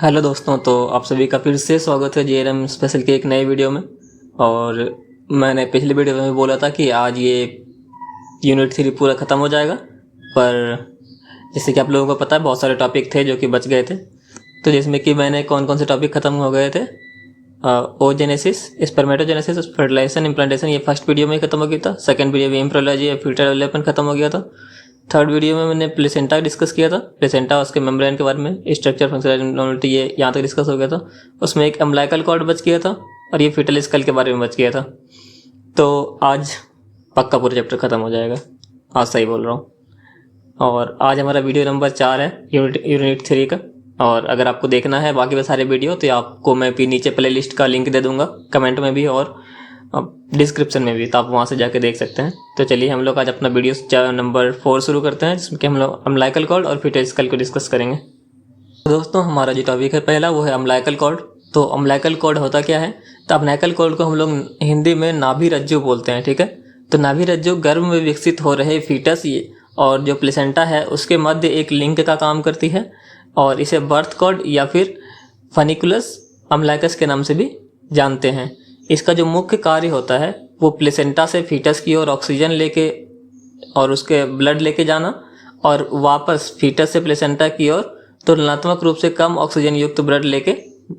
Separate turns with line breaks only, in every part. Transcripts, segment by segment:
Hello दोस्तों, तो आप सभी का फिर से स्वागत है जेएरएम स्पेशल के एक नए वीडियो में। और मैंने पिछले वीडियो में बोला था कि आज ये यूनिट 3 पूरा ख़त्म हो जाएगा, पर जैसे कि आप लोगों को पता है बहुत सारे टॉपिक थे जो कि बच गए थे। तो जिसमें कि मैंने कौन कौन से टॉपिक ख़त्म हो गए थे, ओजेनेसिस, स्पर्मेटोजेनेसिस, फर्टिलाइजेशन, इम्प्लांटेशन, ये फर्स्ट वीडियो में ख़त्म हो गया था। सेकंड वीडियो में एम्ब्रियोलॉजी या फ्यूचर डेवलपमेंट ख़त्म हो गया था। थर्ड वीडियो में मैंने प्लेसेंटा डिस्कस किया था, प्लेसेंटा उसके मेम्ब्रेन के बारे में, स्ट्रक्चर, फंक्शनैलिटी, ये यहाँ तक डिस्कस हो गया था। उसमें एक अम्बिलिकल कॉर्ड बच गया था और ये फीटल स्कल के बारे में बच गया था। तो आज पक्का पूरा चैप्टर ख़त्म हो जाएगा, आज सही बोल रहा हूँ। और आज हमारा वीडियो नंबर 4 है यूनिट 3 का। और अगर आपको देखना है बाकी के सारे वीडियो तो आपको मैं भी नीचे प्ले लिस्ट का लिंक दे दूंगा, कमेंट में भी और डिस्क्रिप्शन में भी, तो आप वहाँ से जाके देख सकते हैं। तो चलिए हम लोग आज अपना वीडियो नंबर 4 शुरू करते हैं, जिसमें कि हम लोग अम्बिलिकल कॉर्ड और फीटल स्कल को डिस्कस करेंगे। तो दोस्तों, हमारा जो टॉपिक है पहला वो है अम्बिलिकल कॉर्ड। तो अम्बिलिकल कॉर्ड होता क्या है? तो अम्बिलिकल कॉर्ड को हम लोग हिंदी में नाभि रज्जु बोलते हैं, ठीक है। तो नाभि रज्जु गर्भ में विकसित हो रहे फीटस और जो प्लेसेंटा है उसके मध्य एक लिंक का काम करती है, और इसे बर्थ कॉर्ड या फिर फनिकुलस अम्बिलिकस के नाम से भी जानते हैं। इसका जो मुख्य कार्य होता है वो प्लेसेंटा से फीटस की ओर ऑक्सीजन लेके और उसके ब्लड लेके जाना, और वापस फीटस से प्लेसेंटा की ओर तुलनात्मक रूप से कम ऑक्सीजन युक्त ब्लड लेके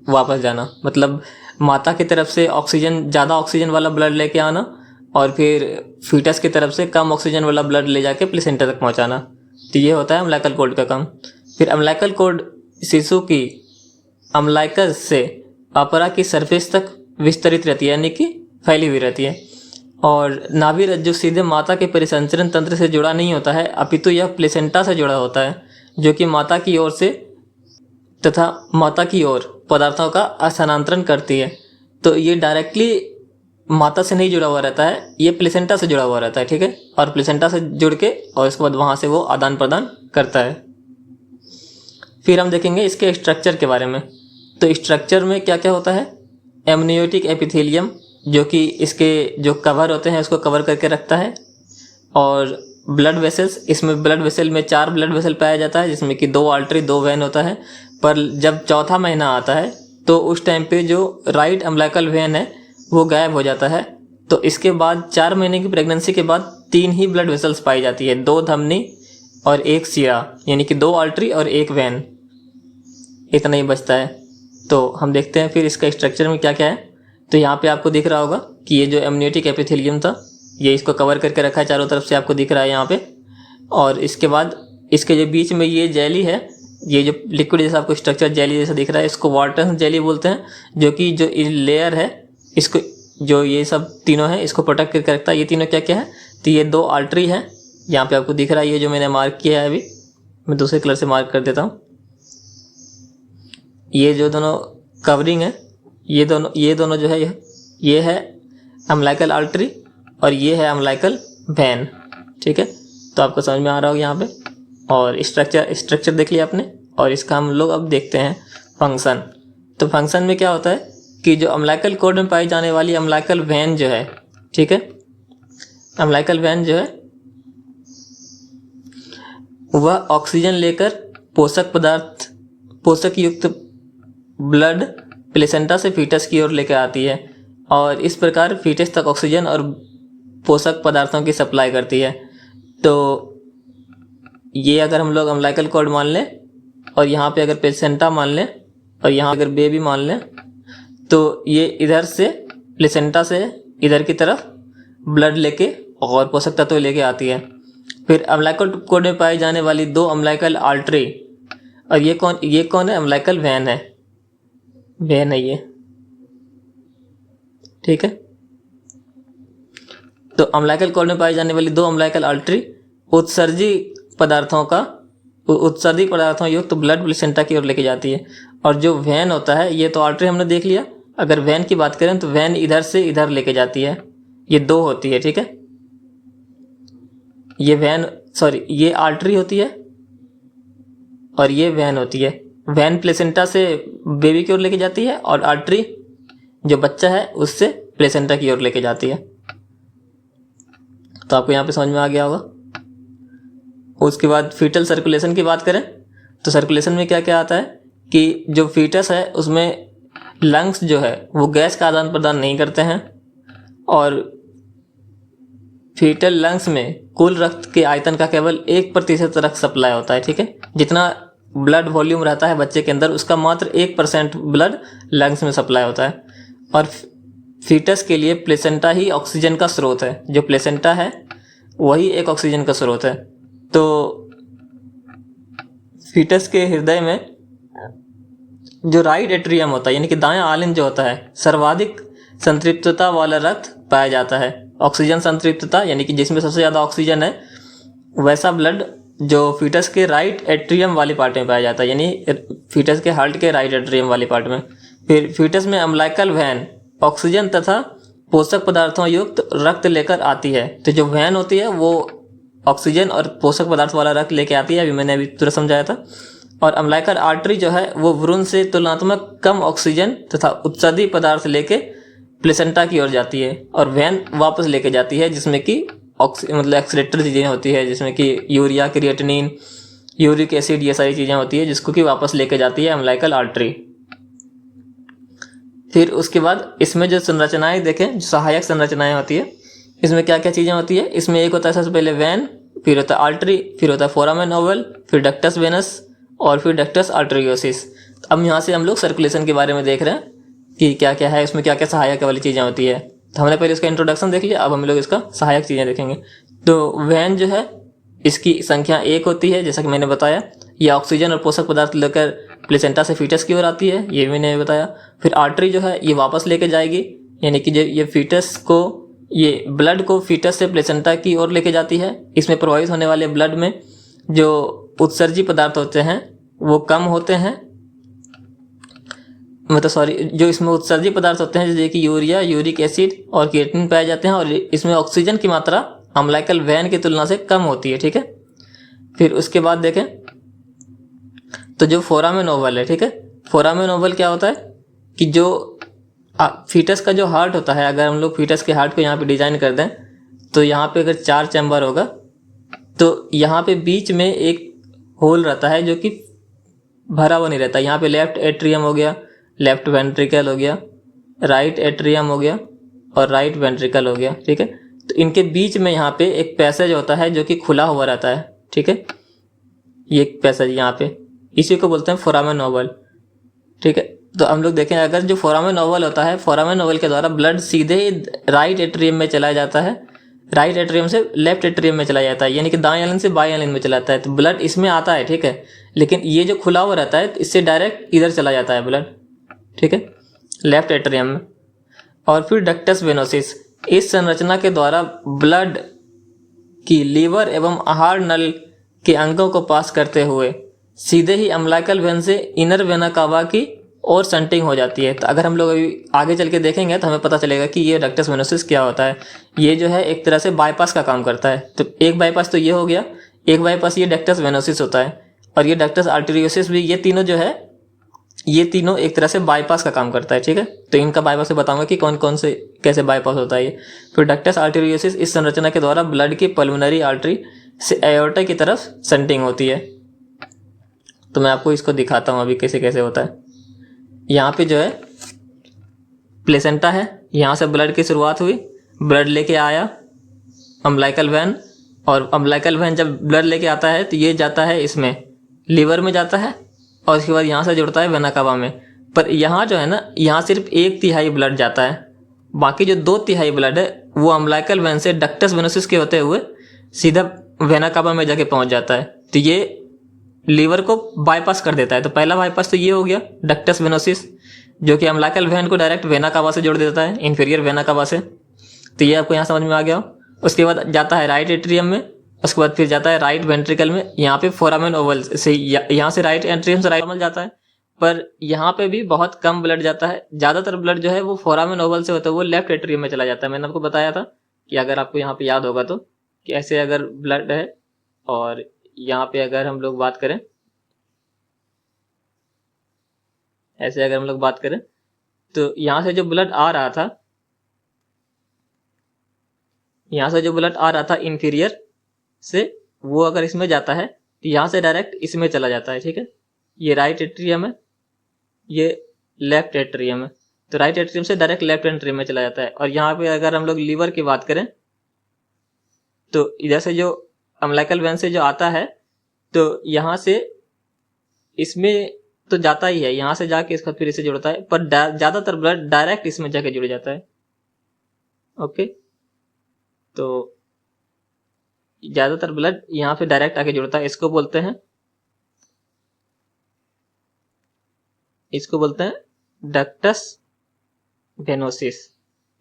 वापस जाना। मतलब माता की तरफ से ज़्यादा ऑक्सीजन वाला ब्लड लेके आना और फिर फीटस की तरफ से कम ऑक्सीजन वाला ब्लड ले जाके प्लेसेंटा तक पहुंचाना। तो ये होता है अम्बिलिकल कॉर्ड का काम। फिर अम्बिलिकल कॉर्ड शिशु की अम्बिलिकस से अपरा की सरफेस तक विस्तरित रहती है, यानी कि फैली हुई रहती है। और नाभि रज्जु सीधे माता के परिसंचरण तंत्र से जुड़ा नहीं होता है, अपितु यह प्लेसेंटा से जुड़ा होता है, जो कि माता की ओर से तथा माता की ओर पदार्थों का स्थानांतरण करती है। तो ये डायरेक्टली माता से नहीं जुड़ा हुआ रहता है, ये प्लेसेंटा से जुड़ा हुआ रहता है, ठीक है। और प्लेसेंटा से जुड़ के और उसके बाद वहाँ से वो आदान प्रदान करता है। फिर हम देखेंगे इसके स्ट्रक्चर के बारे में। तो स्ट्रक्चर में क्या क्या होता है? एमनियोटिक एपिथेलियम, जो कि इसके जो कवर होते हैं उसको कवर करके रखता है। और ब्लड वेसल्स, इसमें ब्लड वेसल में 4 ब्लड वेसल पाया जाता है, जिसमें कि 2 आर्टरी 2 वेन होता है। पर जब चौथा महीना आता है तो उस टाइम पे जो राइट अम्बिलिकल वेन है वो गायब हो जाता है। तो इसके बाद 4 महीने की प्रेगनेंसी के बाद 3 ही ब्लड वेसल्स पाई जाती है, 2 धमनी और 1 शिरा, यानी कि 2 आर्टरी और 1 वेन, इतना ही बचता है। तो हम देखते हैं फिर इसका स्ट्रक्चर में क्या क्या है। तो यहाँ पे आपको दिख रहा होगा कि ये जो एमनियोटिक एपिथेलियम था ये इसको कवर करके रखा है चारों तरफ से, आपको दिख रहा है यहाँ पे। और इसके बाद इसके जो बीच में ये जेली है, ये जो लिक्विड जैसा आपको स्ट्रक्चर जेली जैसा दिख रहा है, इसको वाटर जेली बोलते हैं, जो कि जो लेयर है इसको, जो ये सब तीनों है इसको प्रोटेक्ट करके रखता है। ये तीनों क्या क्या है? तो ये 2 आर्टरी है, यहाँ पे आपको दिख रहा है, ये जो मैंने मार्क किया है अभी, मैं दूसरे कलर से मार्क कर देता हूँ। ये जो दोनों कवरिंग है, ये दोनों जो है ये है अम्बिलिकल आर्टरी और ये है अम्बिलिकल वेन, ठीक है। तो आपको समझ में आ रहा होगा यहाँ पे। और स्ट्रक्चर देख लिया आपने, और इसका हम लोग अब देखते हैं फंक्शन। तो फंक्शन में क्या होता है कि जो अम्बिलिकल कॉर्ड में पाई जाने वाली अम्बिलिकल वेन जो है, ठीक है, अम्बिलिकल वेन जो है वह ऑक्सीजन लेकर पोषक युक्त ब्लड प्लेसेंटा से फीटस की ओर लेकर आती है, और इस प्रकार फीटस तक ऑक्सीजन और पोषक पदार्थों की सप्लाई करती है। तो ये अगर हम लोग अम्बिलिकल कॉर्ड मान लें, और यहाँ पे अगर प्लेसेंटा मान लें, और यहाँ अगर बेबी मान लें, तो ये इधर से प्लेसेंटा से इधर की तरफ ब्लड लेके और पोषक तत्व लेके आती है। फिर अम्बिलिकल कॉर्ड में पाई जाने वाली 2 अम्बिलिकल आर्टरी, और ये कौन है? अम्बिलिकल वेन है, वेन है ये, ठीक है। तो अम्बिलिकल कॉर्ड में पाई जाने वाली 2 अम्बिलिकल आर्टरी उत्सर्जित पदार्थों युक्त ब्लड प्लेसेंटा की ओर लेके जाती है। और जो वेन होता है, ये तो आर्टरी हमने देख लिया। अगर वेन की बात करें तो वेन इधर से इधर लेके जाती है, ये 2 होती है, ठीक है। ये आर्टरी होती है और ये वेन होती है। वेन प्लेसेंटा से बेबी की ओर लेके जाती है, और आर्टरी जो बच्चा है उससे प्लेसेंटा की ओर लेके जाती है। तो आपको यहाँ पे समझ में आ गया होगा। उसके बाद फीटल सर्कुलेशन की बात करें तो सर्कुलेशन में क्या क्या आता है कि जो फीटस है उसमें लंग्स जो है वो गैस का आदान प्रदान नहीं करते हैं, और फीटल लंग्स में कुल रक्त के आयतन का केवल 1% रक्त सप्लाई होता है। ठीक है, जितना ब्लड वॉल्यूम रहता है बच्चे के अंदर उसका मात्र 1% ब्लड लंग्स में सप्लाई होता है। और फीटस के लिए प्लेसेंटा ही ऑक्सीजन का स्रोत है। जो प्लेसेंटा है वही एक ऑक्सीजन का स्रोत है। तो फीटस के हृदय में जो राइट एट्रियम होता है यानी कि दायां आलिंद जो होता है, सर्वाधिक संतृप्तता वाला रक्त पाया जाता है। ऑक्सीजन संतृप्तता यानी कि जिसमें सबसे ज़्यादा ऑक्सीजन है वैसा ब्लड जो फीटस के राइट एट्रियम वाली पार्ट में पाया जाता है, यानी फीटस के हार्ट के राइट एट्रियम वाली पार्ट में। फिर फीटस में अम्लाइकल वैन ऑक्सीजन तथा पोषक पदार्थों युक्त रक्त लेकर आती है। तो जो वैन होती है वो ऑक्सीजन और पोषक पदार्थ वाला रक्त लेके आती है, अभी मैंने अभी तुरंत समझाया था। और अम्लाइकल आर्टरी जो है वो भ्रूण से तुलनात्मक कम ऑक्सीजन तथा उत्सर्जी पदार्थ लेके प्लेसेंटा की ओर जाती है, और वैन वापस लेके जाती है जिसमें कि मतलब एक्सक्रीटरी चीज़ें होती है, जिसमें कि यूरिया, क्रिएटिनिन, यूरिक एसिड, ये सारी चीज़ें होती है जिसको कि वापस लेके जाती है अम्लाइकल आर्टरी। फिर उसके बाद इसमें जो संरचनाएं देखें, जो सहायक संरचनाएं होती है, इसमें क्या क्या चीज़ें होती है। इसमें एक होता है सबसे पहले वैन, फिर होता है आर्टरी, फिर होता है फोरामेन ओवल, फिर डक्टस वेनस और फिर डक्टस आर्टरियोसिस। अब यहाँ से हम लोग सर्कुलेशन के बारे में देख रहे हैं कि क्या क्या है, उसमें क्या क्या सहायक वाली चीज़ें होती है। तो हमने पहले इसका इंट्रोडक्शन देख लिया, अब हम लोग इसका सहायक चीज़ें देखेंगे। तो वैन जो है इसकी संख्या 1 होती है, जैसा कि मैंने बताया। ये ऑक्सीजन और पोषक पदार्थ लेकर प्लेसेंटा से फीटस की ओर आती है, ये मैंने बताया। फिर आर्टरी जो है ये वापस लेके जाएगी, यानी कि ये फीटस को, ये ब्लड को फीटस से प्लेसेंटा की ओर लेके जाती है। इसमें प्रवाहित होने वाले ब्लड में जो उत्सर्जी पदार्थ होते हैं वो कम होते हैं, मतलब सॉरी, जो इसमें उत्सर्जी पदार्थ होते हैं जैसे कि यूरिया, यूरिक एसिड और क्रिएटिनिन पाए जाते हैं, और इसमें ऑक्सीजन की मात्रा अम्लाइकल वैन की तुलना से कम होती है। ठीक है, फिर उसके बाद देखें तो जो फोरामेन ओवल है, ठीक है, फोरामेन ओवल क्या होता है कि जो फीटस का जो हार्ट होता है, अगर हम लोग फीटस के हार्ट को यहाँ पे डिजाइन कर दें तो यहाँ पे अगर 4 चैम्बर होगा तो यहाँ पे बीच में एक होल रहता है जो कि भरा हुआ नहीं रहता। यहाँ पे लेफ्ट एट्रियम हो गया, लेफ्ट वेंट्रिकल हो गया, राइट एट्रियम हो गया और राइट वेंट्रिकल हो गया। ठीक है, तो इनके बीच में यहाँ पे एक पैसेज होता है जो कि खुला हुआ रहता है। ठीक है, ये एक पैसेज यहाँ पे, इसी को बोलते हैं फोरामेन ओवल। ठीक है, तो हम लोग देखें अगर जो फोरामेन ओवल होता है, फोरामेन ओवल के द्वारा ब्लड सीधे राइट एट्रियम में चला जाता है, राइट एट्रियम से लेफ्ट एट्रियम में चला जाता है, यानी कि दाएं आलिंद से बाएं आलिंद में चला जाता है। तो ब्लड इसमें आता है, ठीक है, लेकिन ये जो खुला हुआ रहता है इससे डायरेक्ट इधर चला जाता है ब्लड। ठीक है, लेफ्ट एट्रियम में। और फिर डक्टस वेनोसिस, इस संरचना के द्वारा ब्लड की लीवर एवं आहार नल के अंगों को पास करते हुए सीधे ही अम्लाइकल वेन से इनर वेना कावा की और संटिंग हो जाती है। तो अगर हम लोग अभी आगे चल के देखेंगे तो हमें पता चलेगा कि ये डक्टस वेनोसिस क्या होता है। ये जो है एक तरह से बाईपास का काम करता है। तो एक बाईपास तो ये हो गया, एक बाईपास ये डक्टस वेनोसिस होता है, और ये डक्टस आर्टेरियोसिस भी, ये तीनों जो है ये तीनों एक तरह से बाईपास का काम करता है। ठीक है, तो इनका बाईपास से बताऊंगा कि कौन कौन से कैसे बाईपास होता है ये। फिर डक्टस आर्टेरियोसिस, इस संरचना के द्वारा ब्लड की पल्मोनरी आर्टरी से एओर्टा की तरफ सेंटिंग होती है। तो मैं आपको इसको दिखाता हूँ अभी कैसे कैसे होता है। यहाँ पे जो है प्लेसेंटा है, यहाँ से ब्लड की शुरुआत हुई, ब्लड लेके आया अम्लाइकल वैन, और अम्लाइकल वैन जब ब्लड लेके आता है तो ये जाता है इसमें लीवर में जाता है, और उसके बाद यहाँ से जुड़ता है वेना कावा में। पर यहाँ जो है ना, यहाँ सिर्फ 1/3 ब्लड जाता है, बाकी जो 2/3 ब्लड है वो अम्लाइकल वैन से डक्टस वेनोसिस के होते हुए सीधा वेना कावा में जाके पहुँच जाता है। तो ये लीवर को बाईपास कर देता है। तो पहला बाईपास तो ये हो गया डक्टस वेनोसिस, जो कि अम्लाइकल वैन को डायरेक्ट वेना कावा से जोड़ देता है, इंफीरियर वेना कावा से। तो ये आपको यहाँ समझ में आ गया। उसके बाद जाता है राइट एट्रियम में, उसके बाद फिर जाता है राइट वेंट्रिकल में। यहाँ पे फोरामेन ओवल से, यहाँ से राइट एट्रियम से राइट ओवल जाता है, पर यहाँ पे भी बहुत कम ब्लड जाता है। ज़्यादातर ब्लड जो है वो फोरामेन ओवल से होता है वो लेफ्ट एट्रियम में चला जाता है। मैंने आपको बताया था कि अगर आपको यहाँ पे याद होगा तो, कि ऐसे अगर ब्लड है और यहाँ पे अगर हम लोग बात करें, ऐसे अगर हम लोग बात करें तो यहाँ से जो ब्लड आ रहा था, यहाँ से जो ब्लड आ रहा था इंफीरियर से, वो अगर इसमें जाता है तो यहाँ से डायरेक्ट इसमें चला जाता है। ठीक है, ये राइट एट्रियम है ये लेफ्ट एट्रियम है, तो राइट एट्रियम से डायरेक्ट लेफ्ट एट्रियम में चला जाता है। और यहाँ पे अगर हम लोग लीवर की बात करें तो इधर से जो अम्बिलिकल वेन से जो आता है तो यहाँ से इसमें तो जाता ही है, यहाँ से जाके इसका फिर इसे जुड़ता है, पर ज्यादातर ब्लड डायरेक्ट इसमें जाके जुड़ जाता है। ओके, तो ज्यादातर ब्लड यहाँ पे डायरेक्ट आके जुड़ता है, इसको बोलते हैं डक्टस वेनोसिस।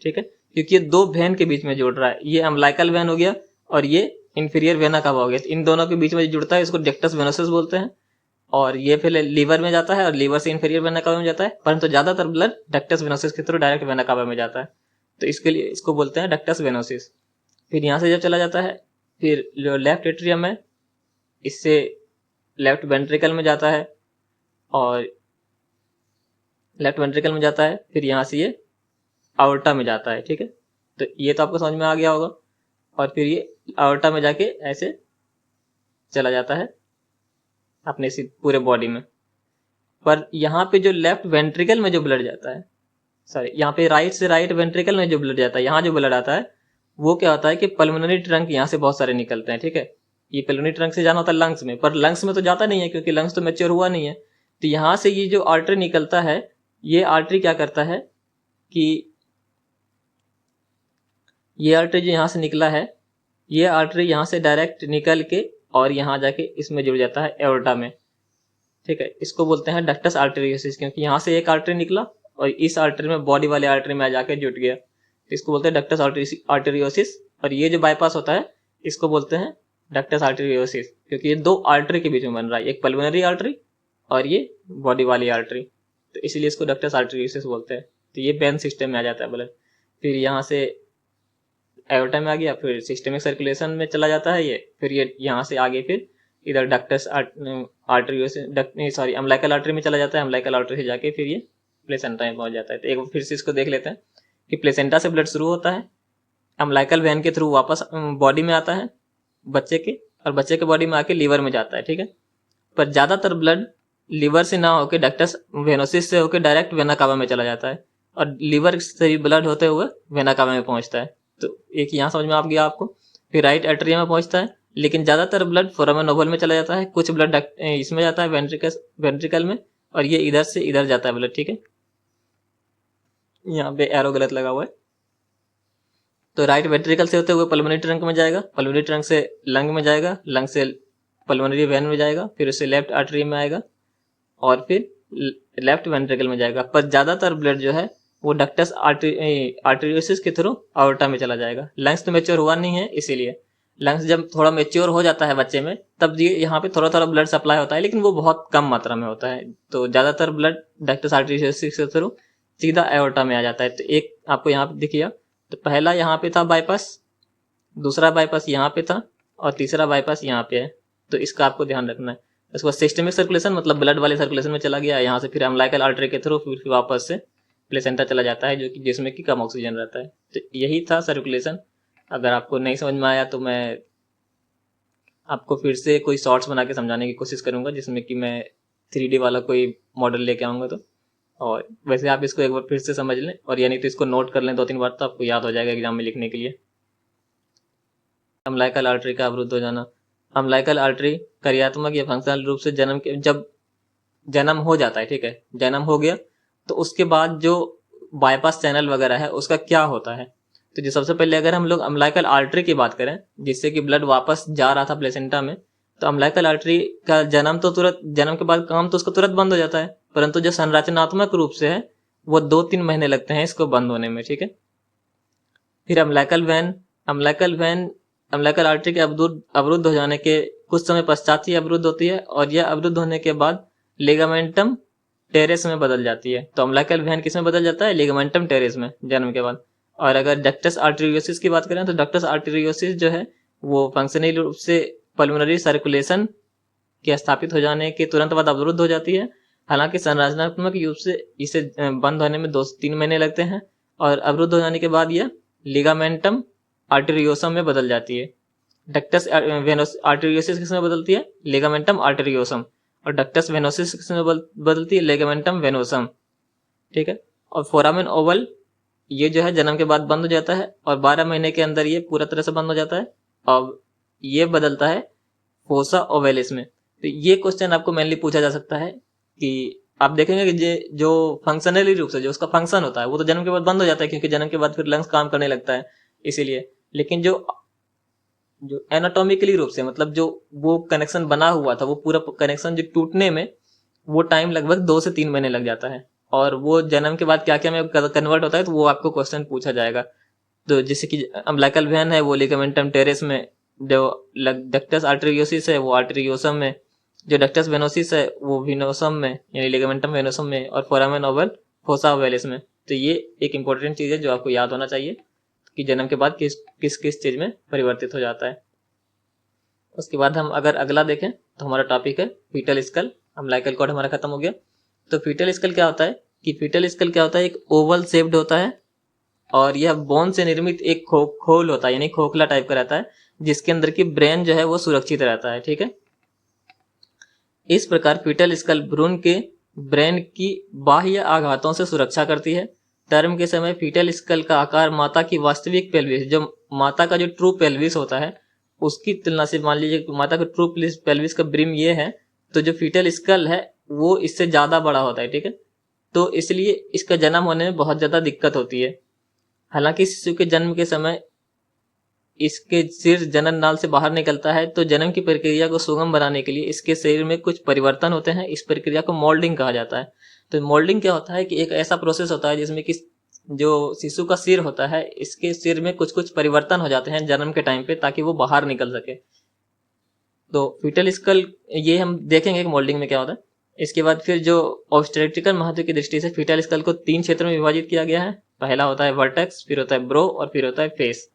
ठीक है, क्योंकि ये दो वेन के बीच में जुड़ रहा है, ये अम्बिलिकल वेन हो गया और ये इंफीरियर वेना कावा हो गया, इन दोनों के बीच में जुड़ता है, इसको डक्टस वेनोसिस बोलते हैं। और ये फिर लीवर में जाता है और लीवर से इंफीरियर वेना कावा में जाता है, परंतु ज्यादातर ब्लड डक्टस वेनोसिस के थ्रू डायरेक्ट वेना कावा में जाता है, तो इसके लिए इसको बोलते हैं डक्टस वेनोसिस। फिर यहाँ से जब चला जाता है, फिर जो लेफ्ट एट्रियम है इससे लेफ्ट वेंट्रिकल में जाता है, और लेफ्ट वेंट्रिकल में जाता है, फिर यहाँ से ये आवर्टा में जाता है। ठीक है, तो ये तो आपको समझ में आ गया होगा। और फिर ये आवर्टा में जाके ऐसे चला जाता है अपने इसी पूरे बॉडी में। पर यहाँ पे जो लेफ्ट वेंट्रिकल में जो ब्लड जाता है, सॉरी यहाँ पे राइट से राइट वेंट्रिकल में जो ब्लड जाता है, यहाँ जो ब्लड आता है वो क्या होता है कि पल्मोनरी ट्रंक यहाँ से बहुत सारे निकलते हैं। ठीक है, ये पल्मोनरी ट्रंक से जाना होता है लंग्स में, पर लंग्स में तो जाता नहीं है क्योंकि लंग्स तो मैच्योर हुआ नहीं है। तो यहाँ से ये जो आर्टरी निकलता है, ये आर्टरी क्या करता है कि ये आर्टरी जो यहाँ से निकला है, ये आर्टरी यहाँ से डायरेक्ट निकल के और यहाँ जाके इसमें जुड़ जाता है एओर्टा में। ठीक है, इसको बोलते हैं डक्टस आर्टेरियोसिस, क्योंकि यहाँ से एक आर्टरी निकला और इस आर्टरी में बॉडी वाले आर्टरी में जाके जुट गया, इसको बोलते हैं डक्टस आर्टेरियोसिस। और ये जो बाईपास होता है इसको बोलते हैं डक्टस आर्टेरियोसिस, क्योंकि ये दो आर्टरी के बीच में बन रहा है, एक पल्मोनरी आर्टरी और ये बॉडी वाली आर्टरी, तो इसलिए इसको डक्टस आर्टेरियोसिस बोलते हैं। तो ये वेन सिस्टम में आ जाता है ब्लड, फिर यहाँ से एओर्टा में आ गया, फिर सिस्टमिक सर्कुलेशन में चला जाता है ये, फिर ये यहाँ से आगे फिर इधर डक्टस आर्टेरियोसिस अम्बिलिकल आर्टरी में चला जाता है, अम्बिलिकल आर्टरी से जाके फिर ये प्लेसेंटा में पहुंच जाता है। तो एक फिर से इसको देख लेते हैं कि प्लेसेंटा से ब्लड शुरू होता है, अम्बिलिकल वेन के थ्रू वापस बॉडी में आता है बच्चे के, और बच्चे के बॉडी में आके लीवर में जाता है। ठीक है, पर ज्यादातर ब्लड लीवर से ना होकर डक्टस वेनोसिस से होकर डायरेक्ट वेना कावा में चला जाता है, और लीवर से ब्लड होते हुए वेना कावा में पहुंचता है। तो एक यहाँ समझ में आ गया आपको। फिर राइट एट्रियम में पहुंचता है, लेकिन ज्यादातर ब्लड फोरामेन ओवल में चला जाता है, कुछ ब्लड इसमें जाता है वेंट्रिकल में, और ये इधर से इधर जाता है ब्लड। ठीक है, यहाँ पे एरो गलत लगा हुआ है। तो राइट वेंट्रिकल से होते हुए पल्मोनरी ट्रंक में जाएगा, पल्मोनरी ट्रंक से लंग में जाएगा, लंग से पल्मोनरी वेन में जाएगा, फिर उससे लेफ्ट आर्टरी में आएगा और फिर लेफ्ट वेंट्रिकल में जाएगा। पर ज्यादातर ब्लड जो है वो डक्टस आर्टेरियोसिस के थ्रू आवर्टा में चला जाएगा। लंग्स तो मैच्योर हुआ नहीं है, इसीलिए लंग्स जब थोड़ा मैच्योर हो जाता है बच्चे में, तब ये यहाँ पे थोड़ा थोड़ा ब्लड सप्लाई होता है, लेकिन वो बहुत कम मात्रा में होता है। तो ज्यादातर ब्लड डक्टस आर्टेरियोसिस के थ्रू सीधा एओर्टा में आ जाता है। तो एक आपको यहाँ पे दिखिए, तो पहला यहाँ पे था बाईपास, दूसरा बाईपास यहाँ पे था, और तीसरा बाईपास यहाँ पे है। तो इसका आपको ध्यान रखना है। उसके बाद सिस्टमिक सर्कुलेशन मतलब ब्लड वाले सर्कुलेशन में चला गया, यहाँ से फिर अम्बिलिकल आर्टरी के थ्रू फिर वापस से प्लेसेंटा चला जाता है, जो कि जिसमें कि कम ऑक्सीजन रहता है। तो यही था सर्कुलेशन। अगर आपको नहीं समझ में आया तो मैं आपको फिर से कोई शॉर्ट्स बना के समझाने की कोशिश करूंगा, जिसमें कि मैं 3D वाला कोई मॉडल लेके आऊँगा। तो और वैसे आप इसको एक बार फिर से समझ लें, और यानी तो इसको नोट कर लें 2-3 बार, तो आपको याद हो जाएगा एग्जाम में लिखने के लिए। अम्बिलिकल आर्टरी का अवरुद्ध हो जाना। अम्बिलिकल आर्टरी क्रियात्मक या फंक्शनल रूप से जब जन्म हो जाता है, ठीक है, जन्म हो गया, तो उसके बाद जो बाईपास चैनल वगैरह है उसका क्या होता है। तो जो सबसे पहले अगर हम लोग अम्बिलिकल आर्टरी की बात करें, जिससे कि ब्लड वापस जा रहा था प्लेसेंटा में, तो अम्बिलिकल आर्टरी का जन्म के बाद काम तो उसका तुरंत बंद हो जाता है, परंतु जो संरचनात्मक रूप से है वो 2-3 महीने लगते हैं इसको बंद होने में। ठीक है, फिर अम्बिलिकल आर्टरी के अवरुद्ध हो जाने के कुछ समय पश्चात ही अवरुद्ध होती है, और यह अवरुद्ध होने के बाद लिगामेंटम टेरेस में बदल जाती है। तो अम्बिलिकल वेन किस में बदल जाता है? लिगामेंटम टेरेस में, जन्म के बाद। और अगर डक्टस आर्टेरियोसिस की बात करें तो डक्टस आर्टेरियोसिस जो है वो फंक्शनल रूप से पल्मोनरी सर्कुलेशन के स्थापित हो जाने के तुरंत बाद अवरुद्ध हो जाती है। हालांकि संरचनात्मक रूप से इसे बंद होने में 2-3 महीने लगते हैं, और अवरुद्ध हो जाने के बाद यह लिगामेंटम आर्टेरियोसम में बदल जाती है। डक्टस वेनोस आर्टेरियोसिस किस में बदलती है? लिगामेंटम आर्टेरियोसम। और डक्टस वेनोसिस किसमें बदलती है? लिगामेंटम वेनोसम, ठीक है। और फोरामेन ओवल ये जो है जन्म के बाद बंद हो जाता है और 12 महीने के अंदर ये पूरा तरह से बंद हो जाता है। अब ये बदलता है फोसा ओवेलिस में। तो ये क्वेश्चन आपको मेनली पूछा जा सकता है कि आप देखेंगे कि ये जो फंक्शनली रूप से जो उसका फंक्शन होता है वो तो जन्म के बाद बंद हो जाता है, क्योंकि जन्म के बाद फिर लंग्स काम करने लगता है इसीलिए। लेकिन जो जो एनाटॉमिकली रूप से मतलब जो वो कनेक्शन बना हुआ था वो पूरा कनेक्शन जो टूटने में वो टाइम लगभग 2 से 3 महीने लग जाता है। और वो जन्म के बाद क्या क्या में कन्वर्ट होता है तो वो आपको क्वेश्चन पूछा जाएगा। तो जैसे कि अम्बिलिकल वेन है वो लिगामेंटम टेरेस में, जो डक्टस आर्टेरियोसिस है वो आर्टेरियोसम में, जो डक्टस वेनोसिस है वो विनोसम में यानी लिगामेंटम वेनोसम में, और फोरामेन ओवल फोसा ओवेलिस में। तो ये एक इंपॉर्टेंट चीज है जो आपको याद होना चाहिए कि जन्म के बाद किस किस किस चीज में परिवर्तित हो जाता है। उसके बाद हम अगर अगला देखें तो हमारा टॉपिक है फीटल स्कल। अम्बिलिकल कॉर्ड हमारा खत्म हो गया। तो फीटल स्कल क्या होता है कि फीटल स्कल क्या होता है, एक ओवल शेप्ड होता है और यह बोन से निर्मित एक खोल होता है यानी खोखला टाइप का रहता है, जिसके अंदर की ब्रेन जो है वो सुरक्षित रहता है, ठीक है। इस प्रकार फीटल स्कल भ्रूण के ब्रेन की बाह्य आघातों से सुरक्षा करती है। टर्म के समय फीटल स्कल का आकार माता की वास्तविक पेल्विस, जो माता का जो ट्रू पेल्विस होता है उसकी तुलना से, मान लीजिए माता का ट्रू पेल्विस का ब्रिम ये है तो जो फीटल स्कल है वो इससे ज्यादा बड़ा होता है, ठीक है। तो इसलिए इसका जन्म होने में बहुत ज्यादा दिक्कत होती है। हालांकि शिशु के जन्म के समय इसके सिर जनन नाल से बाहर निकलता है, तो जन्म की प्रक्रिया को सुगम बनाने के लिए इसके शरीर में कुछ परिवर्तन होते हैं। इस प्रक्रिया को मोल्डिंग कहा जाता है। तो मोल्डिंग क्या होता है कि एक ऐसा प्रोसेस होता है जिसमें कि जो शिशु का सिर होता है इसके सिर में कुछ कुछ परिवर्तन हो जाते हैं जन्म के टाइम पे, ताकि वो बाहर निकल सके। तो फीटल स्कल ये हम देखेंगे कि मोल्डिंग में क्या होता है। इसके बाद फिर जो ऑब्स्टेट्रिकल महत्व की दृष्टि से फीटल स्कल को 3 क्षेत्रों में विभाजित किया गया है। पहला होता है वर्टेक्स, फिर होता है ब्रो और फिर होता है फेस,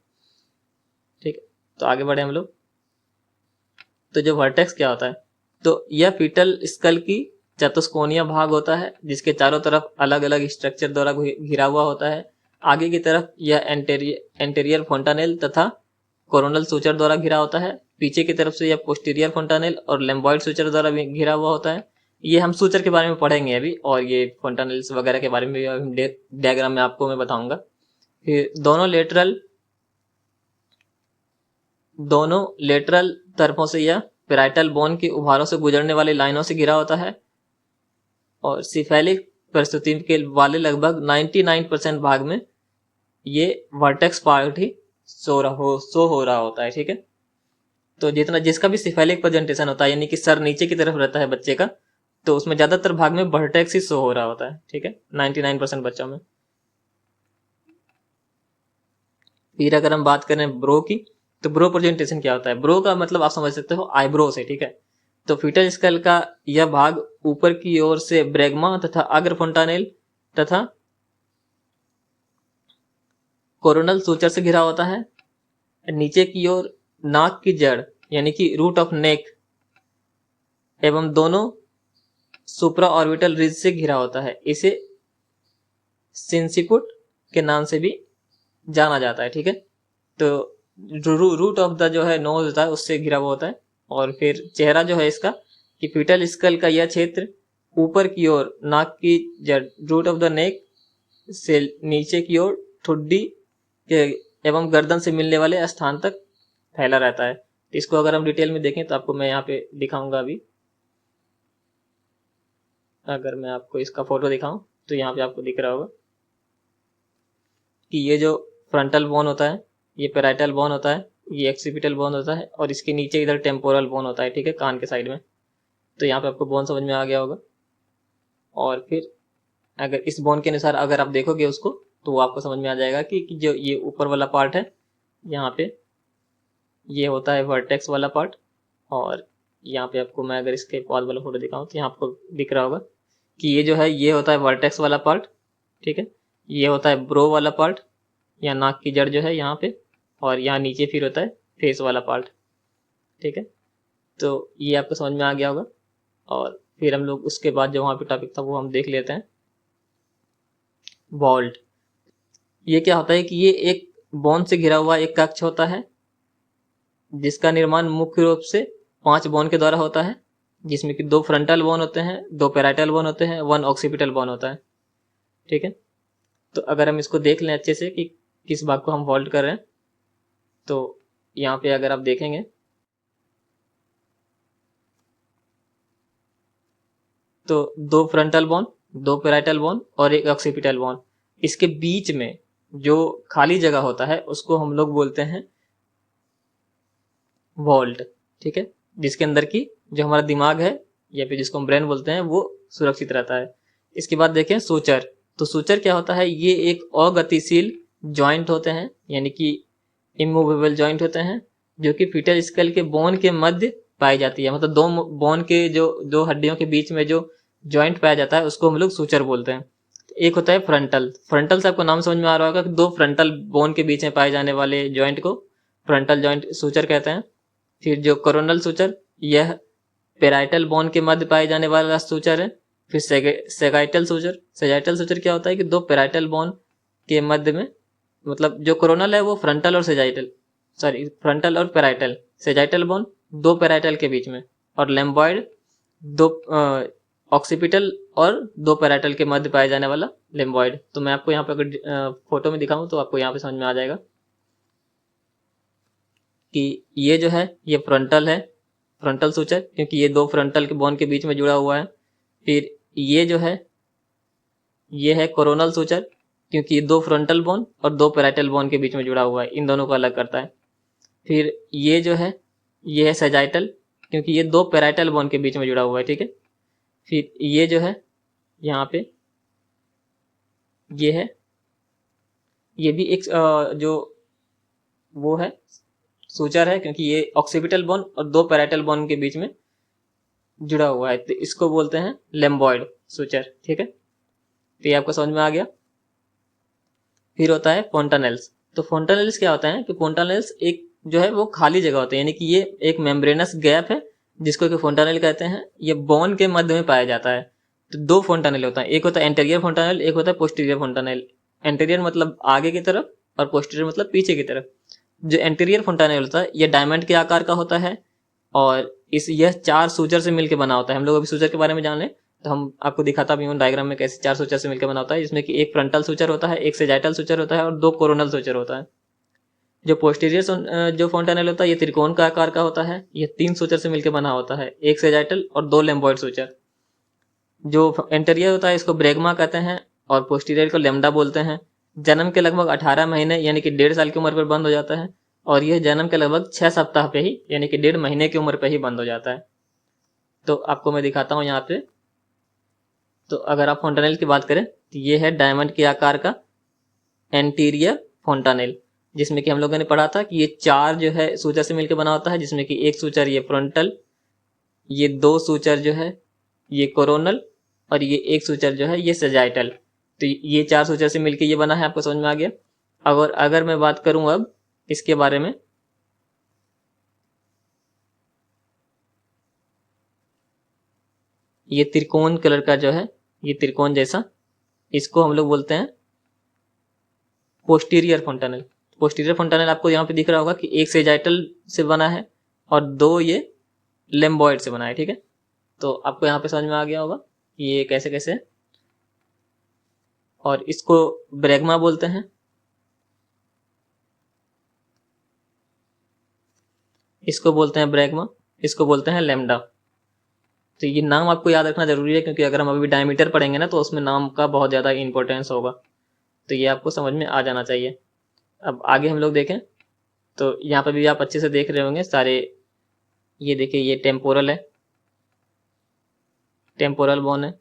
ठीक है। तो आगे बढ़े हम लोग। तो जो वर्टेक्स क्या होता है, तो यह फीटल स्कल की चतुष्कोणीय भाग होता है जिसके चारों तरफ अलग अलग स्ट्रक्चर द्वारा घिरा हुआ होता है। आगे की तरफ यह एंटेरियर फोंटानेल तथा कोरोनल सूचर द्वारा घिरा होता है। पीछे की तरफ से यह पोस्टीरियर फोंटानेल और लेम्बॉइड सूचर द्वारा भी घिरा हुआ होता है। ये हम सूचर के बारे में पढ़ेंगे अभी, और ये फोंटानेल्स वगैरह के बारे में भी डायग्राम में आपको मैं बताऊंगा। फिर दोनों लेटरल तरफों से यह पेराइटल बोन के उभारों से गुजरने वाली लाइनों से घिरा होता है। और सिफेलिक प्रस्तुति के वाले लगभग 99% भाग में ये वर्टेक्स पार्ट ही शो हो रहा होता है, ठीक है। तो जिसका भी सिफेलिक प्रेजेंटेशन होता है यानी कि सर नीचे की तरफ रहता है बच्चे का, तो उसमें ज्यादातर भाग में वर्टेक्स ही शो हो रहा होता है, ठीक है, 99% बच्चों में। फिर अगर हम बात करें ब्रो की, तो ब्रो प्रेजेंटेशन क्या होता है? ब्रो का मतलब आप समझ सकते हो आईब्रो से, ठीक है। तो फीटल स्कल का यह भाग ऊपर की ओर से ब्रैगमा तथा अग्र फोंटानेल तथा कोरोनल सूचर से घिरा होता है। नीचे की ओर नाक की जड़ यानी कि रूट ऑफ नेक एवं दोनों सुप्रा ऑर्बिटल रिज से घिरा होता है। इसे सिंसिपुट के नाम से भी जाना जाता है, ठीक है। तो रूट ऑफ द जो है नोज होता है उससे घिरा हुआ होता है। और फिर चेहरा जो है इसका कि फीटल स्कल का यह क्षेत्र ऊपर की ओर नाक की जड़ रूट ऑफ द नेक से नीचे की ओर ठुड्डी के एवं गर्दन से मिलने वाले स्थान तक फैला रहता है। तो इसको अगर हम डिटेल में देखें तो आपको मैं यहाँ पे दिखाऊंगा अभी। अगर मैं आपको इसका फोटो दिखाऊं तो यहाँ पे आपको दिख रहा होगा कि ये जो फ्रंटल बोन होता है, ये पेराइटल बोन होता है, ये एक्सिपिटल बोन होता है और इसके नीचे इधर टेम्पोरल बोन होता है, ठीक है, कान के साइड में। तो यहाँ पे आपको बोन समझ में आ गया होगा। और फिर अगर इस बोन के अनुसार अगर आप देखोगे उसको तो वो आपको समझ में आ जाएगा कि जो ये ऊपर वाला पार्ट है यहाँ पे ये होता है वर्टेक्स वाला पार्ट। और यहाँ पे आपको मैं अगर इसके बाद वाला फोटो दिखाऊं तो यहाँ आपको दिख रहा होगा कि ये जो है ये होता है वर्टेक्स वाला पार्ट, ठीक है। ये होता है ब्रो वाला पार्ट या नाक की जड़ जो है यहाँ पे, और यहाँ नीचे फिर होता है फेस वाला पार्ट, ठीक है। तो ये आपको समझ में आ गया होगा। और फिर हम लोग उसके बाद जो वहाँ पे टॉपिक था वो हम देख लेते हैं। वॉल्ट, ये क्या होता है कि ये एक बोन से घिरा हुआ एक कक्ष होता है जिसका निर्माण मुख्य रूप से 5 बोन के द्वारा होता है। जिसमें कि 2 फ्रंटल बोन होते हैं, 2 पैराइटल बोन होते हैं, 1 ऑक्सीपिटल बोन होता है। ठीक है, तो अगर हम इसको देख लें अच्छे से कि किस भाग को हम वॉल्ट कर रहे हैं, तो यहाँ पे अगर आप देखेंगे तो 2 फ्रंटल बोन, 2 पैराइटल बोन और 1 ऑक्सीपिटल बोन, इसके बीच में जो खाली जगह होता है उसको हम लोग बोलते हैं वॉल्ट। ठीक है, जिसके अंदर की जो हमारा दिमाग है या फिर जिसको हम ब्रेन बोलते हैं वो सुरक्षित रहता है। इसके बाद देखें सूचर। तो सूचर क्या होता है, ये एक अगतिशील जॉइंट होते हैं, यानी कि इमूवेबल जॉइंट होते हैं, जो कि फीटल स्कल के बोन के मध्य पाई जाती है। मतलब 2 बोन के जो 2 हड्डियों के बीच में जो जॉइंट पाया जाता है उसको हम लोग सूचर बोलते हैं। एक होता है फ्रंटल। फ्रंटल से आपको नाम समझ में आ रहा होगा कि 2 फ्रंटल बोन के बीच में पाए जाने वाले जॉइंट को फ्रंटल जॉइंट सूचर कहते हैं। फिर जो कोरोनल सूचर, यह पेराइटल बोन के मध्य पाए जाने वाला सूचर है। फिर सेगाइटल सूचर। सेगाइटल सूचर क्या होता है कि 2 पेराइटल बोन के मध्य में, मतलब जो कोरोनल है वो फ्रंटल और सेजाइटल, सॉरी फ्रंटल और पेराइटल, सेजाइटल बोन 2 पेराइटल के बीच में, और लेम्बॉइड 2 ऑक्सीपिटल और 2 पेराइटल के मध्य पाए जाने वाला लेम्बॉइड। तो मैं आपको यहाँ पे अगर फोटो में दिखाऊं तो आपको यहाँ पे समझ में आ जाएगा कि ये जो है ये फ्रंटल है, फ्रंटल सूचर, क्योंकि ये 2 फ्रंटल के बोन के बीच में जुड़ा हुआ है। फिर ये जो है ये है कोरोनल सूचर, क्योंकि ये 2 फ्रंटल बोन और 2 पैराइटल बोन के बीच में जुड़ा हुआ है, इन दोनों को अलग करता है। फिर ये जो है ये है सेजाइटल, क्योंकि ये 2 पैराइटल बोन के बीच में जुड़ा हुआ है। ठीक है, फिर ये जो है यहाँ पे ये है, ये भी एक जो वो है सूचर है, क्योंकि ये ऑक्सीपिटल बोन और 2 पैराइटल बोन के बीच में जुड़ा हुआ है, तो इसको बोलते हैं लेम्बॉइड सूचर। ठीक है, तो ये आपको समझ में आ गया। फिर होता है फोंटानेल्स। तो फोंटानेल्स क्या होता है कि फोंटानेल्स एक जो है वो खाली जगह होता है, यानी कि ये एक मेम्ब्रेनस गैप है जिसको कि फोंटानेल कहते हैं। ये बोन के मध्य में पाया जाता है। तो 2 फोंटानेल होता है, एक होता है एंटेरियर फोंटानेल, एक होता है पोस्टीरियर फोंटानेल। एंटेरियर मतलब आगे की तरफ और पोस्टीरियर मतलब पीछे की तरफ। जो एंटेरियर फोंटानेल होता है ये डायमंड के आकार का होता है, और यह 4 सूचर से मिलकर बना होता है। हम लोग अभी सूचर के बारे में जान लें तो हम आपको दिखाता भी हूँ डायग्राम में कैसे 4 सूचर से मिलकर बना होता है, जिसमें कि एक फ्रंटल सूचर होता है, एक सेजाइटल सूचर होता है और 2 कोरोनल सूचर होता है। जो पोस्टीरियर जो फोंटानेल होता है ये त्रिकोण का आकार का होता है, ये 3 सूचर से मिलकर बना होता है, एक सेजाइटल और 2 लेम्बॉइड सूचर। जो एंटेरियर होता है इसको ब्रेगमा कहते हैं और पोस्टीरियर को लेमडा बोलते हैं। जन्म के लगभग 18 महीने यानी कि 1.5 साल की उम्र पर बंद हो जाता है, और यह जन्म के लगभग 6 सप्ताह पे ही यानी कि 1.5 महीने की उम्र पे ही बंद हो जाता है। तो आपको मैं दिखाता हूँ यहाँ पे। तो अगर आप फोंटानेल की बात करें तो ये है डायमंड के आकार का एंटीरियर फोंटानेल, जिसमें कि हम लोगों ने पढ़ा था कि ये 4 जो है सूचर से मिलकर बना होता है, जिसमें कि एक सूचर ये फ्रंटल, ये 2 सूचर जो है ये कोरोनल, और ये एक सूचर जो है ये सेजाइटल। तो ये 4 सूचर से मिलकर ये बना है, आपको समझ में आ गया। अगर मैं बात करूं अब इसके बारे में, ये त्रिकोण कलर का जो है ये त्रिकोण जैसा, इसको हम लोग बोलते हैं पोस्टीरियर फोंटानेल। पोस्टीरियर फोंटानेल आपको यहाँ पे दिख रहा होगा कि एक सेजाइटल से बना है और 2 ये लेम्बॉइड से बना है। ठीक है, तो आपको यहाँ पे समझ में आ गया होगा कि ये कैसे कैसे है। और इसको ब्रेगमा बोलते हैं, इसको बोलते हैं ब्रेगमा, इसको बोलते हैं लेमडा। तो ये नाम आपको याद रखना जरूरी है, क्योंकि अगर हम अभी डायमीटर पढ़ेंगे ना तो उसमें नाम का बहुत ज़्यादा इंपॉर्टेंस होगा, तो ये आपको समझ में आ जाना चाहिए। अब आगे हम लोग देखें तो यहाँ पर भी आप अच्छे से देख रहे होंगे सारे। ये देखिए ये टेम्पोरल है, टेम्पोरल बोन है।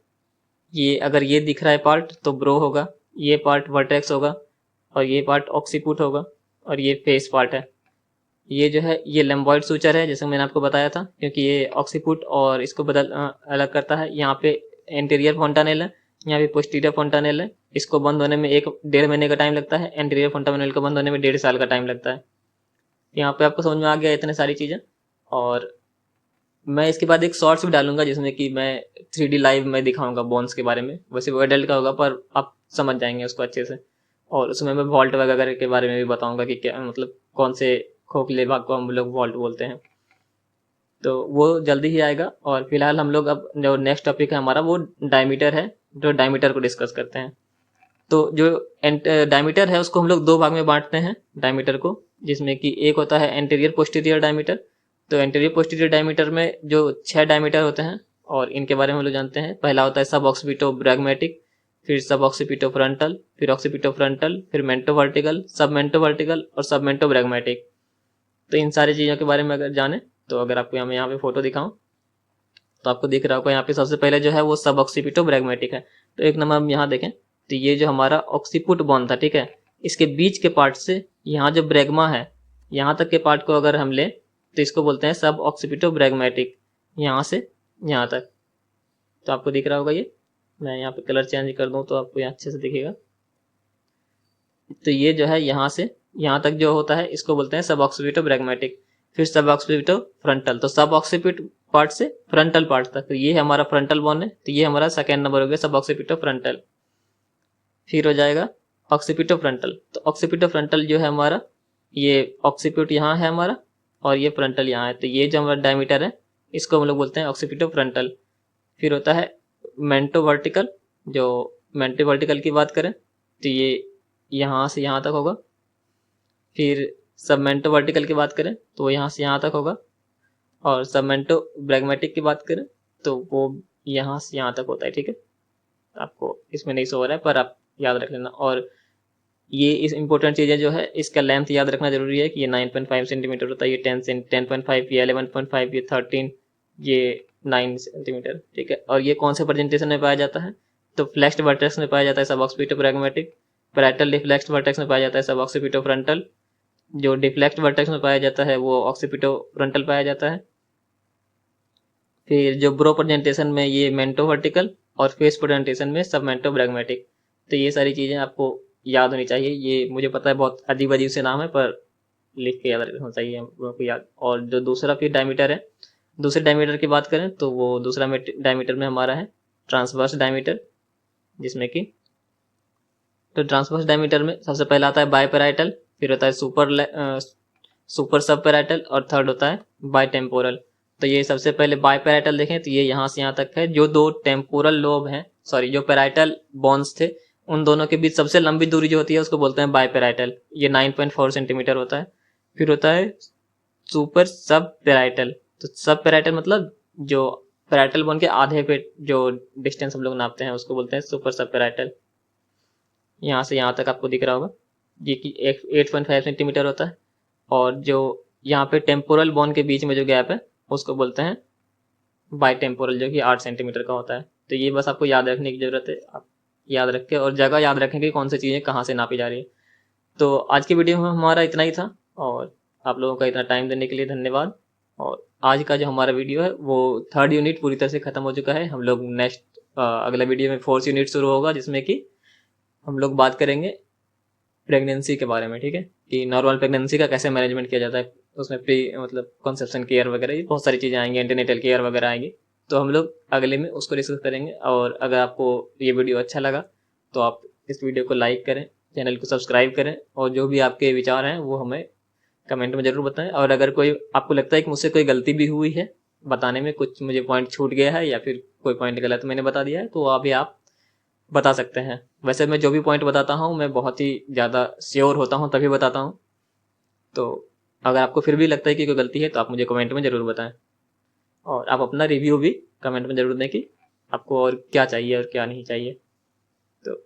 ये अगर ये दिख रहा है पार्ट तो ब्रो होगा, ये पार्ट वर्टेक्स होगा, और ये पार्ट ऑक्सीपुट होगा, और ये फेस पार्ट है। ये जो है ये लेम्बॉइड सूचर है, जैसे मैंने आपको बताया था, क्योंकि ये ऑक्सीपुट और इसको अलग करता है। यहाँ पे एंटीरियर फोंटानेल है, यहाँ पे पोस्टीरियर फोंटानेल है। इसको बंद होने में 1-1.5 महीने का टाइम लगता है, एंटीरियर फोंटानेल को बंद होने में 1.5 साल का टाइम लगता है। यहाँ पे आपको समझ में आ गया इतने सारी चीज़ें। और मैं इसके बाद एक शॉर्ट्स भी डालूंगा जिसमें कि मैं 3D लाइव में दिखाऊंगा बोन्स के बारे में। वैसे वो एडल्ट का होगा पर आप समझ जाएंगे उसको अच्छे से, और उसमें मैं वॉल्ट वगैरह के बारे में भी बताऊंगा कि क्या मतलब कौन से खोखले भाग को हम लोग वॉल्ट बोलते हैं। तो वो जल्दी ही आएगा। और फिलहाल हम लोग अब जो नेक्स्ट टॉपिक है हमारा वो डायमीटर है, तो डायमीटर को डिस्कस करते हैं। तो जो डायमीटर है उसको हम लोग दो भाग में बांटते हैं डायमीटर को, जिसमें कि एक होता है एंटीरियर पोस्टीरियर डायमीटर। तो एंटीरियर पोस्टीरियर डायमीटर में जो 6 डायमीटर होते हैं और इनके बारे में हम लोग जानते हैं। पहला होता है सब ऑक्सीपिटो ब्रैग्मेटिक, फिर सब ऑक्सीपिटो फ्रंटल, फिर ऑक्सीपिटो फ्रंटल, फिर मेंटो वर्टिकल, सब मेंटो वर्टिकल और सब मेंटो ब्रैग्मेटिक। तो इन सारी चीज़ों के बारे में अगर जाने तो अगर आपको यहाँ पे फोटो दिखाऊं तो आपको दिख रहा होगा यहाँ पे सबसे पहले जो है वो सब ऑक्सीपिटो ब्रैग्मेटिक है। तो एक नंबर हम यहाँ देखें तो ये जो हमारा ऑक्सीपुट बॉन्ड था, ठीक है, इसके बीच के पार्ट से यहाँ जो ब्रैग्मा है यहाँ तक के पार्ट को अगर हम लें तो इसको बोलते हैं सब ऑक्सीपिटो ब्रैग्मेटिक, यहाँ से यहाँ तक। तो आपको दिख रहा होगा ये, मैं यहाँ पे कलर चेंज कर दूँ तो आपको यहाँ अच्छे से दिखेगा। तो ये जो है यहाँ से यहाँ तक जो होता है इसको बोलते हैं सब ऑक्सीपिटो ब्रैग्मेटिक। फिर सब ऑक्सीपिटो फ्रंटल, तो सब ऑक्सीपिट पार्ट से फ्रंटल पार्ट तक, तो ये हमारा फ्रंटल बोन है, तो ये हमारा सेकेंड नंबर हो गया सब ऑक्सीपिटो फ्रंटल। फिर हो जाएगा ऑक्सीपिटो फ्रंटल, तो ऑक्सीपिटो फ्रंटल जो है हमारा ये ऑक्सीपिट यहाँ है हमारा और ये फ्रंटल यहाँ है, तो ये जो हमारा डायमीटर है इसको हम लोग बोलते हैं ऑक्सीपिटो फ्रंटल। फिर होता है मेंटो वर्टिकल, जो मेंटो वर्टिकल की बात करें तो ये यहाँ से यहाँ तक होगा। फिर सबमेंटो वर्टिकल की बात करें तो वो यहाँ से यहाँ तक होगा। और सबमेंटो ब्रैग्मेटिक की बात करें तो वो यहाँ से यहाँ तक होता है, ठीक है। आपको इसमें नहीं शो हो रहा है पर आप याद रख लेना। और ये इस इंपॉर्टेंट चीज़ें जो है इसका लेंथ याद रखना जरूरी है कि ये 9.5 सेंटीमीटर होता है, ये 10.5, ये 11.5, ये 13, ये 9 सेंटीमीटर, ठीक है। और ये कौन से प्रेजेंटेशन में पाया जाता है तो फ्लेक्स्ड वर्टेक्स में पाया जाता है सब ऑक्सीपिटो ब्रैग्मेटिक, पैरेटल डिफ्लेक्स्ड वर्टेक्स में पाया जाता है सब ऑक्सीपिटो फ्रंटल, जो डिफ्लेक्स्ड वर्टेक्स में पाया जाता है वो ऑक्सीपिटो फ्रंटल पाया जाता है। फिर जो ब्रो प्रेजेंटेशन में ये मेंटो वर्टिकल और फेस प्रेजेंटेशन में सब मेंटो ब्रैग्मेटिक। तो ये सारी चीज़ें आपको याद होनी चाहिए। ये मुझे पता है बहुत अजीब अजीब से नाम है पर लिख के याद रखना चाहिए हम लोगों को याद। और जो दूसरा फिर डायमीटर है, दूसरे डायमीटर की बात करें तो वो दूसरा डायमीटर में हमारा है ट्रांसवर्स डायमीटर, जिसमें कि तो ट्रांसवर्स डायमीटर में सबसे पहला आता है बायपैराइटल, फिर होता है सुपर सब पैराइटल और थर्ड होता है बायटेम्पोरल। तो ये सबसे पहले बायपैराइटल देखें तो ये यहाँ से यहाँ तक है। जो दो टेम्पोरल लोब हैं, सॉरी जो पैराइटल बोन्स थे उन दोनों के बीच सबसे लंबी दूरी जो होती है उसको बोलते हैं बायपैराइटल, ये 9.4 सेंटीमीटर होता है। फिर होता है सुपर सब पैराइटल, तो सब पैराइटल मतलब जो पैराइटल बोन के आधे पे जो डिस्टेंस हम लोग नापते हैं उसको बोलते हैं सुपर सब पैराइटल। यहाँ से यहाँ तक आपको दिख रहा होगा ये कि 8.5 सेंटीमीटर होता है। और जो यहाँ पे टेम्पोरल बोन के बीच में जो गैप है उसको बोलते हैं बायटेम्पोरल, जो कि 8 सेंटीमीटर का होता है। तो ये बस आपको याद रखने की ज़रूरत है, आप याद रख के और जगह याद रखें कि कौन सी चीज़ें कहाँ से नापी जा रही है। तो आज की वीडियो में हमारा इतना ही था और आप लोगों का इतना टाइम देने के लिए धन्यवाद। और आज का जो हमारा वीडियो है वो 3rd यूनिट पूरी तरह से ख़त्म हो चुका है। हम लोग नेक्स्ट अगला वीडियो में 4th यूनिट शुरू होगा, जिसमें कि हम लोग बात करेंगे प्रेगनेंसी के बारे में, ठीक है, कि नॉर्मल प्रेगनेंसी का कैसे मैनेजमेंट किया जाता है, उसमें प्री मतलब कंसेप्शन केयर वगैरह ये बहुत सारी चीज़ें आएंगी, एंटीनेटल केयर वगैरह आएंगी। तो हम लोग अगले में उसको डिस्कस करेंगे। और अगर आपको ये वीडियो अच्छा लगा तो आप इस वीडियो को लाइक करें, चैनल को सब्सक्राइब करें और जो भी आपके विचार हैं वो हमें कमेंट में ज़रूर बताएं। और अगर कोई आपको लगता है कि मुझसे कोई गलती भी हुई है बताने में, कुछ मुझे पॉइंट छूट गया है या फिर कोई पॉइंट गलत मैंने बता दिया है, तो अभी आप बता सकते हैं। वैसे मैं जो भी पॉइंट बताता हूँ मैं बहुत ही ज़्यादा श्योर होता हूँ तभी बताता हूँ। तो अगर आपको फिर भी लगता है कि कोई गलती है तो आप मुझे कमेंट में ज़रूर बताएं और आप अपना रिव्यू भी कमेंट में ज़रूर दें कि आपको और क्या चाहिए और क्या नहीं चाहिए। तो